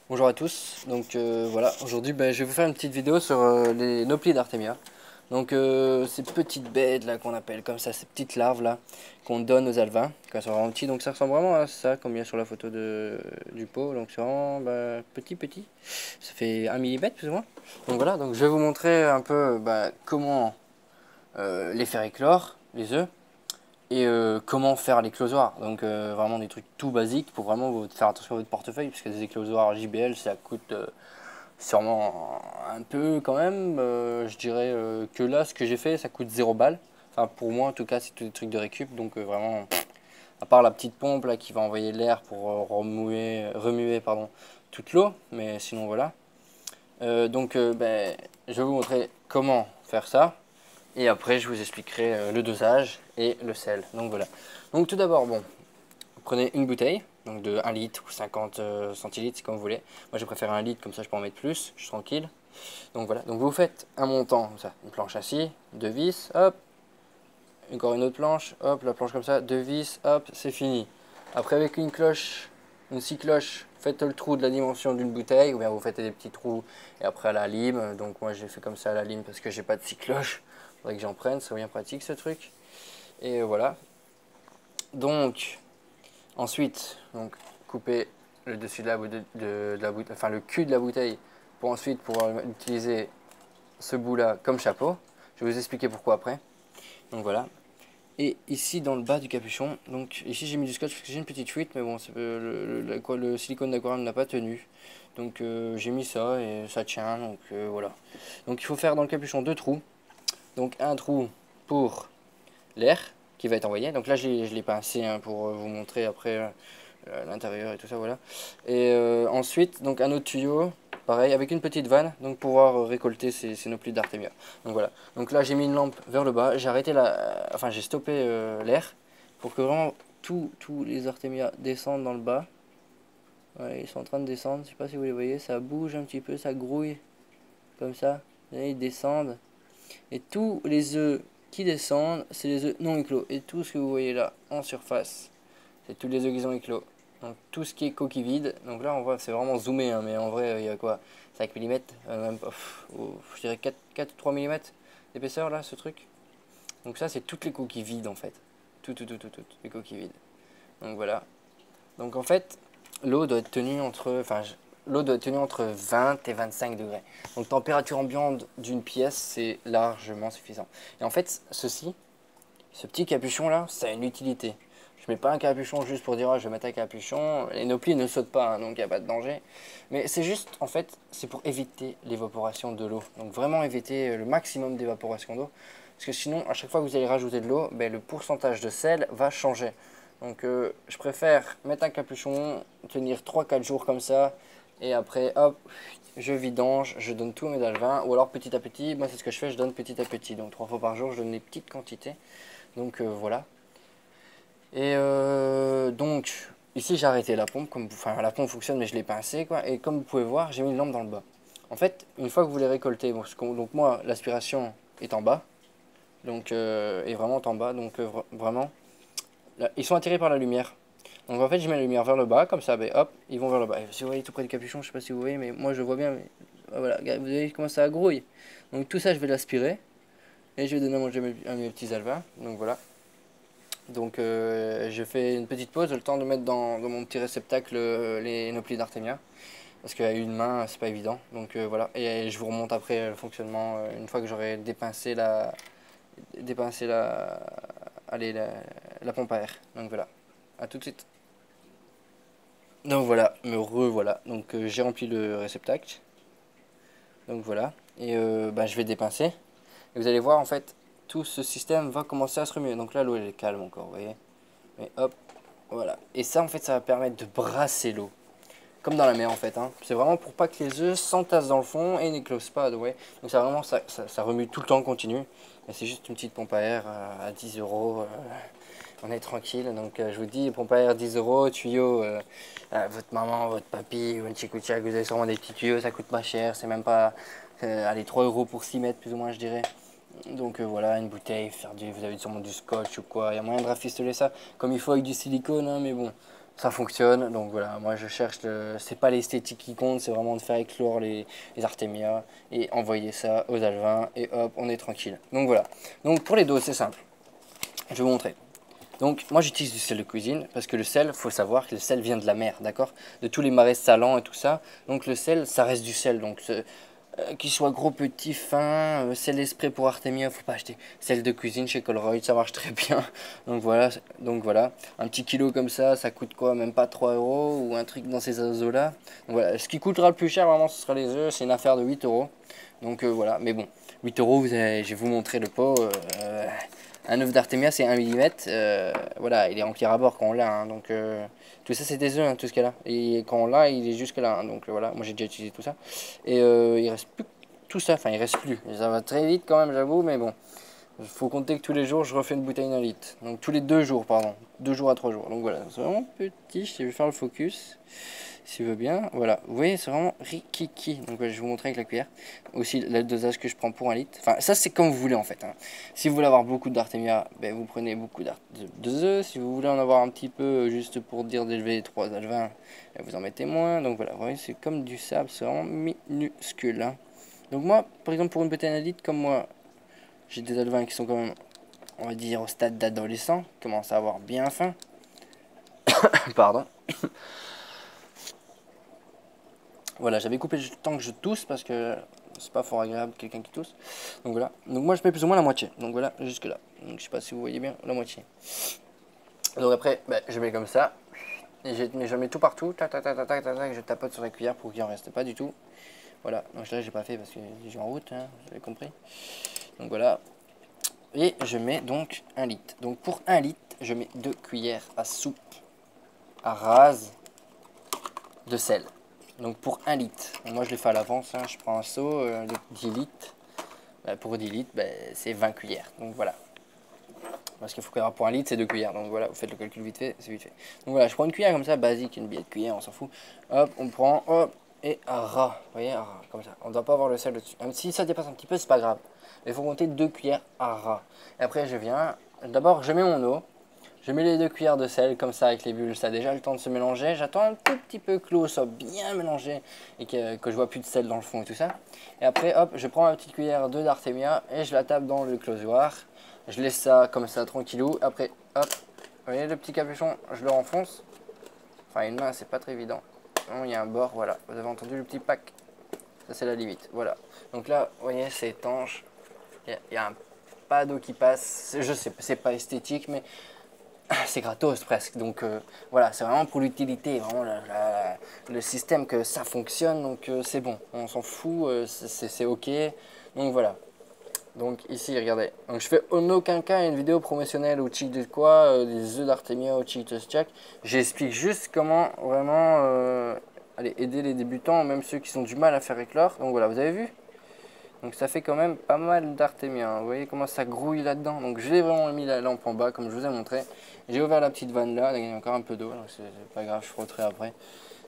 Bonjour à tous, donc voilà, aujourd'hui je vais vous faire une petite vidéo sur les Nauplies d'Artemia. Donc ces petites bêtes là qu'on appelle comme ça, ces petites larves là qu'on donne aux alevins quand ils sont vraiment petits. Donc ça ressemble vraiment à ça comme il y a sur la photo du pot, donc c'est vraiment petit, ça fait 1 millimètre plus ou moins. Donc voilà, donc je vais vous montrer un peu comment les faire éclore, les œufs. Et comment faire l'éclosoir. Donc vraiment des trucs tout basiques pour vraiment faire attention à votre portefeuille, puisque des éclosoirs JBL ça coûte sûrement un peu quand même. Je dirais que là ce que j'ai fait ça coûte 0 balles. Enfin pour moi en tout cas c'est tous des trucs de récup, donc vraiment à part la petite pompe là qui va envoyer l'air pour remuer pardon, toute l'eau, mais sinon voilà. Je vais vous montrer comment faire ça. Et après, je vous expliquerai le dosage et le sel. Donc voilà. Donc tout d'abord, bon, vous prenez une bouteille, donc de 1 litre ou 50 centilitres, c'est comme vous voulez. Moi, je préfère 1 litre, comme ça je peux en mettre plus, je suis tranquille. Donc voilà, donc vous faites un montant, comme ça, une planche assis, 2 vis, hop, encore une autre planche, hop, la planche comme ça, 2 vis, hop, c'est fini. Après, avec une cloche, une scie cloche, faites le trou de la dimension d'une bouteille, ou bien vous faites des petits trous et après à la lime. Donc moi, j'ai fait comme ça à la lime parce que j'ai pas de scie cloche. Faudrait que j'en prenne, c'est bien pratique ce truc. Et voilà. Donc, ensuite, donc, couper le dessus de la bouteille, enfin le cul de la bouteille, pour ensuite pouvoir utiliser ce bout là comme chapeau. Je vais vous expliquer pourquoi après. Donc voilà. Et ici dans le bas du capuchon, donc ici j'ai mis du scotch parce que j'ai une petite fuite, mais bon, le silicone d'aquarium n'a pas tenu. Donc j'ai mis ça et ça tient, donc voilà. Donc il faut faire dans le capuchon 2 trous. Donc un trou pour l'air qui va être envoyé. Donc là je l'ai pincé hein, pour vous montrer après l'intérieur et tout ça, voilà. Et ensuite, donc un autre tuyau, pareil, avec une petite vanne, donc pour pouvoir récolter ces Nauplies d'Artemia. Donc voilà. Donc là, j'ai mis une lampe vers le bas, j'ai arrêté enfin j'ai stoppé l'air pour que vraiment tous les Artemia descendent dans le bas. Ouais, ils sont en train de descendre, je sais pas si vous les voyez, ça bouge un petit peu, ça grouille comme ça. Et ils descendent. Et tous les œufs qui descendent, c'est les œufs non éclos. Et tout ce que vous voyez là en surface, c'est tous les œufs qui sont éclos. Donc tout ce qui est coquille vide, donc là on voit c'est vraiment zoomé, hein, mais en vrai il y a quoi 5 mm, même pas, je dirais 4 3 mm d'épaisseur là ce truc. Donc ça c'est toutes les coquilles vides en fait. Toutes les coquilles vides. Donc voilà. Donc en fait l'eau doit être tenue entre, l'eau doit être tenue entre 20 et 25 degrés. Donc température ambiante d'une pièce c'est largement suffisant. Et en fait ce petit capuchon là, ça a une utilité. Je mets pas un capuchon juste pour dire je vais mettre un capuchon. Les Nauplies ne sautent pas, hein, donc il n'y a pas de danger. Mais c'est juste, en fait, c'est pour éviter l'évaporation de l'eau. Donc vraiment éviter le maximum d'évaporation d'eau. Parce que sinon, à chaque fois que vous allez rajouter de l'eau, le pourcentage de sel va changer. Donc je préfère mettre un capuchon, tenir 3 4 jours comme ça. Et après, hop, je vidange, je donne tout à mes alevins. Ou alors petit à petit, moi c'est ce que je fais, je donne petit à petit. Donc 3 fois par jour, je donne des petites quantités. Donc voilà. Et donc, ici j'ai arrêté la pompe, enfin la pompe fonctionne mais je l'ai pincée quoi, et comme vous pouvez voir j'ai mis une lampe dans le bas. En fait, une fois que vous les récoltez, bon, donc moi l'aspiration est en bas, donc est vraiment en bas, donc vraiment, là, ils sont attirés par la lumière. Donc en fait je mets la lumière vers le bas, comme ça, hop, ils vont vers le bas. Et si vous voyez tout près du capuchon, je sais pas si vous voyez, mais moi je vois bien, mais voilà, vous voyez comment ça grouille. Donc tout ça je vais l'aspirer, et je vais donner à manger à mes petits alevins, donc voilà. Donc je fais une petite pause, le temps de mettre dans mon petit réceptacle les Nauplies d'Artemia. Parce qu'à une main, c'est pas évident. Donc voilà. Et je vous remonte après le fonctionnement une fois que j'aurai dépincé allez, la pompe à air. Donc voilà. À tout de suite. Donc voilà, me revoilà. Donc j'ai rempli le réceptacle. Donc voilà. Et je vais dépincer. Et vous allez voir en fait, tout ce système va commencer à se remuer. Donc là, l'eau elle est calme encore, vous voyez. Mais hop, voilà. Et ça, en fait, ça va permettre de brasser l'eau. Comme dans la mer, en fait. Hein. C'est vraiment pour pas que les œufs s'entassent dans le fond et n'éclosent pas. Ouais. Donc ça, vraiment, ça remue tout le temps, continu. Et c'est juste une petite pompe à air à 10 euros. On est tranquille. Donc je vous dis, pompe à air 10 euros, tuyau, votre maman, votre papy, ou une chikouchak, vous avez sûrement des petits tuyaux, ça coûte pas cher. C'est même pas, allez, 3 euros pour 6 mètres, plus ou moins, je dirais. Donc voilà, une bouteille, vous avez sûrement du scotch ou quoi. Il y a moyen de rafistoler ça comme il faut avec du silicone, hein, mais bon, ça fonctionne. Donc voilà, moi je cherche, c'est pas l'esthétique qui compte, c'est vraiment de faire éclore les artémias et envoyer ça aux alevins et hop, on est tranquille. Donc voilà. Donc pour les doses, c'est simple. Je vais vous montrer. Donc moi j'utilise du sel de cuisine parce que le sel, faut savoir que le sel vient de la mer, d'accord? De tous les marais salants et tout ça. Donc le sel, ça reste du sel. Donc qu'il soit gros, petit, fin, sel esprit pour Artemia, faut pas acheter. Sel de cuisine chez Colruyt, ça marche très bien. Donc voilà, un petit kilo comme ça coûte quoi? Même pas 3 euros ou un truc dans ces eaux-là. Voilà, ce qui coûtera le plus cher vraiment ce sera les œufs, c'est une affaire de 8 euros. Donc voilà, mais bon, 8 euros, je vais vous montrer le pot. Un œuf d'Artemia c'est 1 mm, voilà, il est en cuir à bord quand on l'a, hein, donc tout ça c'est des œufs, hein, tout ce qu'elle a, et quand on l'a il est jusque là, hein, donc voilà, moi j'ai déjà utilisé tout ça, et il reste plus que tout ça, enfin il reste plus, ça va très vite quand même j'avoue, mais bon, il faut compter que tous les jours je refais une bouteille d'un litre, donc tous les 2 jours, pardon, 2 jours à 3 jours, donc voilà, c'est vraiment petit, je vais faire le focus, s'il veut bien, voilà, vous voyez c'est vraiment rikiki, donc ouais, je vais vous montrer avec la cuillère, aussi le dosage que je prends pour un litre, enfin ça c'est comme vous voulez en fait, hein. Si vous voulez avoir beaucoup d'Artemia, ben, vous prenez beaucoup de œufs, si vous voulez en avoir un petit peu juste pour dire d'élever 3 alevins, ben, vous en mettez moins, donc voilà, vous voyez c'est comme du sable, c'est vraiment minuscule, hein. Donc moi, par exemple pour une bouteille d'un litre, comme moi, j'ai des alevins qui sont quand même, on va dire au stade d'adolescent, qui commencent à avoir bien faim, pardon. Voilà, j'avais coupé le temps que je tousse parce que c'est pas fort agréable quelqu'un qui tousse. Donc voilà. Donc moi je mets plus ou moins la moitié. Donc voilà, jusque là. Donc je sais pas si vous voyez bien la moitié. Donc après, bah, je mets comme ça. Et je mets tout partout. Tac, tac, tac, tac, tac, tac, je tapote sur la cuillère pour qu'il en reste pas du tout. Voilà. Donc là j'ai pas fait parce que j'ai en route, hein, vous avez compris. Donc voilà. Et je mets donc 1 litre. Donc pour 1 litre, je mets 2 cuillères à soupe à rase de sel. Donc pour 1 litre, moi je le fais à l'avance, hein, je prends un seau de 10 litres, pour 10 litres c'est 20 cuillères, donc voilà. Parce qu'il faut que pour 1 litre c'est 2 cuillères, donc voilà, vous faites le calcul vite fait, c'est vite fait. Donc voilà, je prends une cuillère comme ça, basique, une billet de cuillère, on s'en fout. Hop, on prend, hop, et à ras, vous voyez, à ras, comme ça. On ne doit pas avoir le sel dessus. Même si ça dépasse un petit peu, c'est pas grave. Il faut compter 2 cuillères à ras. Et après je viens, d'abord je mets mon eau. Je mets les 2 cuillères de sel comme ça avec les bulles, ça a déjà le temps de se mélanger. J'attends un tout petit peu que l'eau soit bien mélangée et que je vois plus de sel dans le fond et tout ça. Et après, hop, je prends ma petite cuillère d'œuf d'Artemia et je la tape dans le closoir. Je laisse ça comme ça tranquillou. Après, hop, vous voyez le petit capuchon, je le renfonce. Enfin, une main, c'est pas très évident. Non, il y a un bord, voilà. Vous avez entendu le petit pack. Ça, c'est la limite, voilà. Donc là, vous voyez, c'est étanche. Il y a un pas d'eau qui passe. Je sais, c'est pas esthétique, mais c'est gratos presque, donc voilà, c'est vraiment pour l'utilité, vraiment le système que ça fonctionne, donc c'est bon, on s'en fout, c'est ok, donc voilà. Donc ici, regardez, donc je fais en aucun cas une vidéo promotionnelle au cheat de quoi, des œufs d'Artemia au cheat Jack, j'explique juste comment vraiment allez, aider les débutants, même ceux qui ont du mal à faire éclore, donc voilà, vous avez vu? Donc ça fait quand même pas mal d'Artemia, hein. Vous voyez comment ça grouille là-dedans. Donc j'ai vraiment mis la lampe en bas comme je vous ai montré. J'ai ouvert la petite vanne là, il y a encore un peu d'eau, donc c'est pas grave, je frotterai après.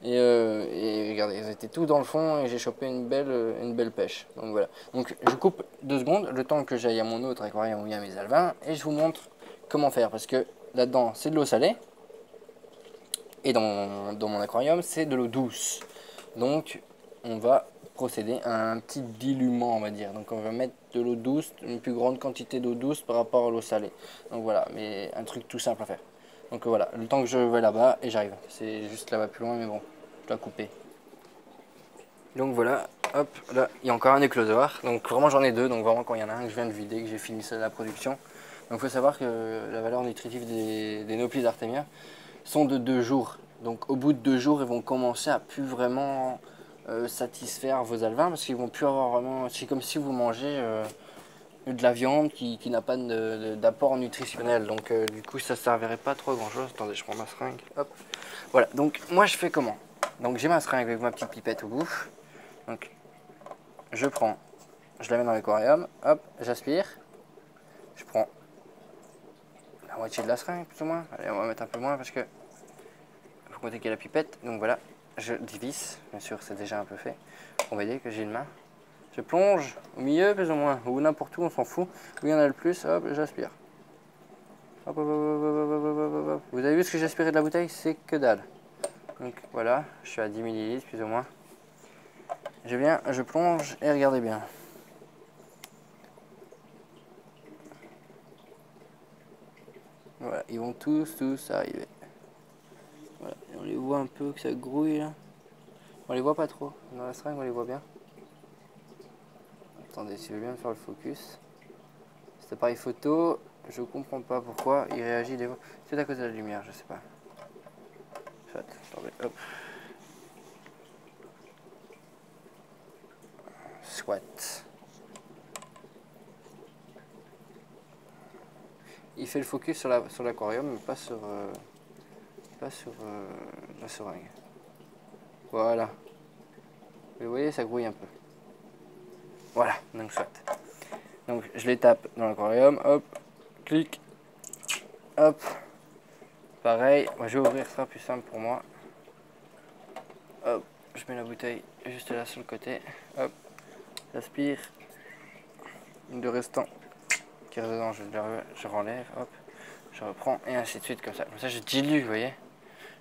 Et regardez, ils étaient tout dans le fond et j'ai chopé une belle pêche. Donc voilà. Donc je coupe 2 secondes, le temps que j'aille à mon autre aquarium où il y a mes alevins, et je vous montre comment faire. Parce que là-dedans c'est de l'eau salée, et dans mon aquarium c'est de l'eau douce. Donc on va procéder à un petit diluement, on va dire. Donc on va mettre de l'eau douce, une plus grande quantité d'eau douce par rapport à l'eau salée. Donc voilà, mais un truc tout simple à faire. Donc voilà, le temps que je vais là-bas et j'arrive. C'est juste là-bas plus loin, mais bon, je dois couper. Donc voilà, hop, là, il y a encore un éclosoir. Donc vraiment j'en ai 2, donc vraiment quand il y en a un que je viens de vider, que j'ai fini la production. Donc il faut savoir que la valeur nutritive des Noplis d'Artemia sont de 2 jours. Donc au bout de 2 jours, ils vont commencer à plus vraiment satisfaire vos alevins parce qu'ils vont plus avoir vraiment. C'est comme si vous mangez de la viande qui n'a pas d'apport nutritionnel. Donc du coup, ça ne servirait pas trop à grand chose. Attendez, je prends ma seringue. Hop. Voilà. Donc moi, je fais comment? Donc j'ai ma seringue avec ma petite pipette au bout. Donc je prends, je la mets dans l'aquarium. Hop, j'aspire. Je prends la moitié de la seringue plus ou moins. Allez, on va mettre un peu moins parce que faut compter qu'il y a la pipette. Donc voilà, je divise. Bien sûr, c'est déjà un peu fait. On va dire que j'ai une main. Je plonge au milieu plus ou moins, ou n'importe où, on s'en fout. Où il y en a le plus, hop, j'aspire. Hop, hop, hop, hop, hop, hop, hop, hop. Vous avez vu ce que j'ai aspiré de la bouteille? C'est que dalle. Donc voilà, je suis à 10 ml plus ou moins. Je viens, je plonge et regardez bien. Voilà, ils vont tous arriver. Voilà, et on les voit un peu que ça grouille là. On les voit pas trop. Dans la seringue, on les voit bien. Attendez, si je veux bien faire le focus. Cet appareil photo, je comprends pas pourquoi il réagit des fois. C'est à cause de la lumière, je sais pas. Soit, attendez, hop. Soit. Il fait le focus sur l'aquarium, mais pas sur la seringue. Voilà. Vous voyez, ça grouille un peu. Voilà, donc soit. Donc je les tape dans l'aquarium, hop, clic, hop. Pareil, moi je vais ouvrir, ce sera plus simple pour moi. Hop, je mets la bouteille juste là sur le côté. Hop, j'aspire. Le restant qui reste dedans, je renlève, hop, je reprends et ainsi de suite comme ça. Comme ça je dilue, vous voyez.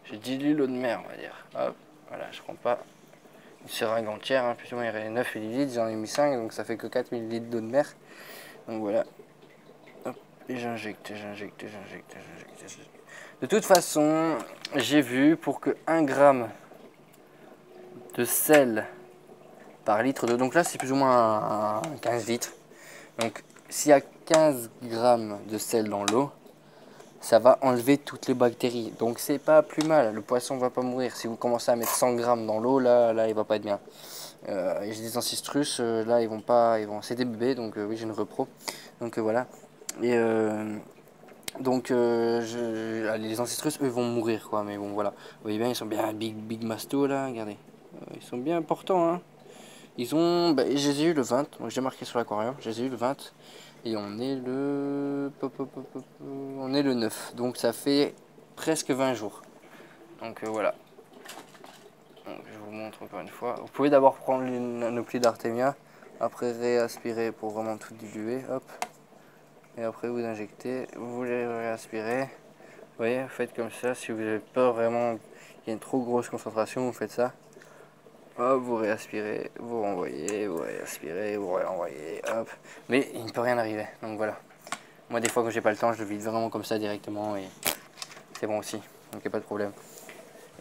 Je dilue l'eau de mer, on va dire. Hop, voilà, je prends pas une seringue entière, hein. Plus ou moins il y aurait 9 ml, j'en ai mis 5, donc ça fait que 4 ml d'eau de mer. Donc voilà. Hop, et j'injecte. De toute façon, j'ai vu pour que 1 gramme de sel par litre d'eau, donc là c'est plus ou moins 15 litres. Donc s'il y a 15 grammes de sel dans l'eau, ça va enlever toutes les bactéries. Donc c'est pas plus mal, le poisson va pas mourir. Si vous commencez à mettre 100 grammes dans l'eau, là il va pas être bien. J'ai des ancistrus, là ils vont pas, c'est des bébés, donc oui j'ai une repro. Donc voilà. Et les ancistrus eux vont mourir quoi, mais bon voilà. Vous voyez bien, ils sont bien big masto là, regardez. Ils sont bien importants hein. Ils ont, je les ai eu le 20, donc j'ai marqué sur l'aquarium, je les ai eu le 20. Et on est on est le 9, donc ça fait presque 20 jours. Donc voilà. Donc, je vous montre encore une fois. Vous pouvez d'abord prendre nos plis d'Artemia, après réaspirer pour vraiment tout diluer, hop. Et après vous injectez, vous les réaspirez. Vous voyez, vous faites comme ça. Si vous avez peur vraiment qu'il y ait une trop grosse concentration, vous faites ça. Hop, vous réaspirez, vous renvoyez, vous réaspirez, vous renvoyez, hop. Mais il ne peut rien arriver, donc voilà. Moi, des fois, quand j'ai pas le temps, je le vide vraiment comme ça directement et c'est bon aussi, donc il n'y a pas de problème.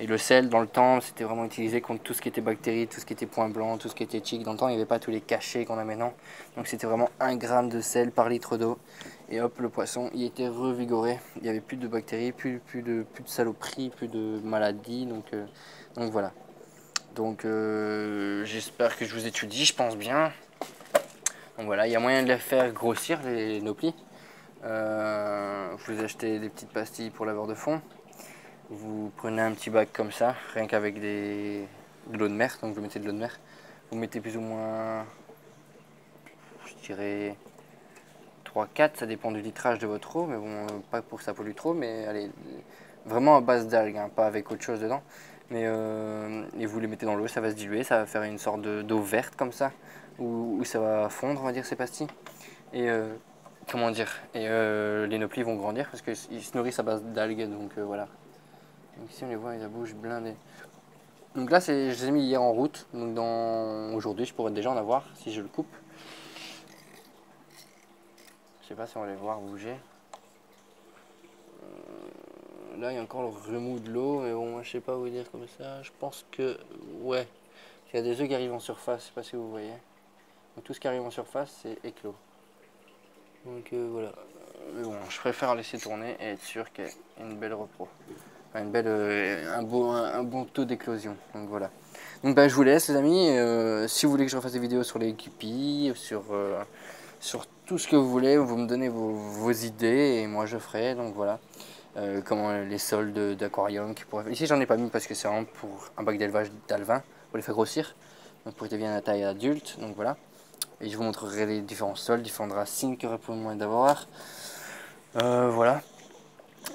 Et le sel, dans le temps, c'était vraiment utilisé contre tout ce qui était bactéries, tout ce qui était point blanc, tout ce qui était chic. Dans le temps, il n'y avait pas tous les cachets qu'on a maintenant. Donc c'était vraiment 1 gramme de sel par litre d'eau. Et hop, le poisson, il était revigoré. Il n'y avait plus de bactéries, plus de saloperies, plus de maladies. Donc voilà. Donc j'espère que je vous ai tout dit, je pense bien. Donc voilà, il y a moyen de les faire grossir, nos plis. Vous achetez des petites pastilles pour laveur de fond. Vous prenez un petit bac comme ça, rien qu'avec de l'eau de mer, donc vous mettez de l'eau de mer. Vous mettez plus ou moins, je dirais 3-4, ça dépend du litrage de votre eau, mais bon, pas pour que ça pollue trop, mais allez, vraiment à base d'algues, hein, pas avec autre chose dedans. Mais et vous les mettez dans l'eau, ça va se diluer, ça va faire une sorte d'eau verte comme ça, où ça va fondre, on va dire, ces pastilles. Et comment dire, et les noplis vont grandir parce qu'ils se nourrissent à base d'algues, donc voilà. Donc ici on les voit, ils bougent blindés. Donc là, je les ai mis hier en route, donc aujourd'hui je pourrais déjà en avoir si je le coupe. Je sais pas si on va les voir bouger. Là, il y a encore le remous de l'eau, mais bon, moi, je sais pas vous dire comme ça. Je pense que, ouais, il y a des œufs qui arrivent en surface, je sais pas si vous voyez. Donc tout ce qui arrive en surface, c'est éclos. Donc voilà. Mais bon, je préfère laisser tourner et être sûr qu'il y ait une belle repro. Enfin, un bon taux d'éclosion. Donc voilà. Donc je vous laisse les amis. Si vous voulez que je refasse des vidéos sur les guppies, sur tout ce que vous voulez, vous me donnez vos idées et moi je ferai. Donc voilà. Comment les sols d'aquarium qui pourraient... Ici j'en ai pas mis parce que c'est vraiment pour un bac d'élevage d'alevins, pour les faire grossir. Donc pour qu'ils deviennent à taille adulte. Donc voilà. Et je vous montrerai les différents sols, différentes racines qu'il y aurait pour le moins d'avoir. Voilà.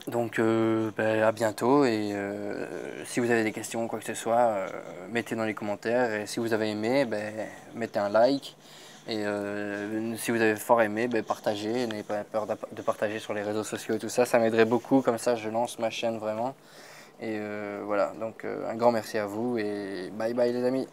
Donc à bientôt et si vous avez des questions ou quoi que ce soit, mettez dans les commentaires et si vous avez aimé, mettez un like Et si vous avez fort aimé, ben, partagez, n'ayez pas peur de partager sur les réseaux sociaux et tout ça, ça m'aiderait beaucoup, comme ça je lance ma chaîne vraiment. Et voilà, donc un grand merci à vous et bye bye les amis.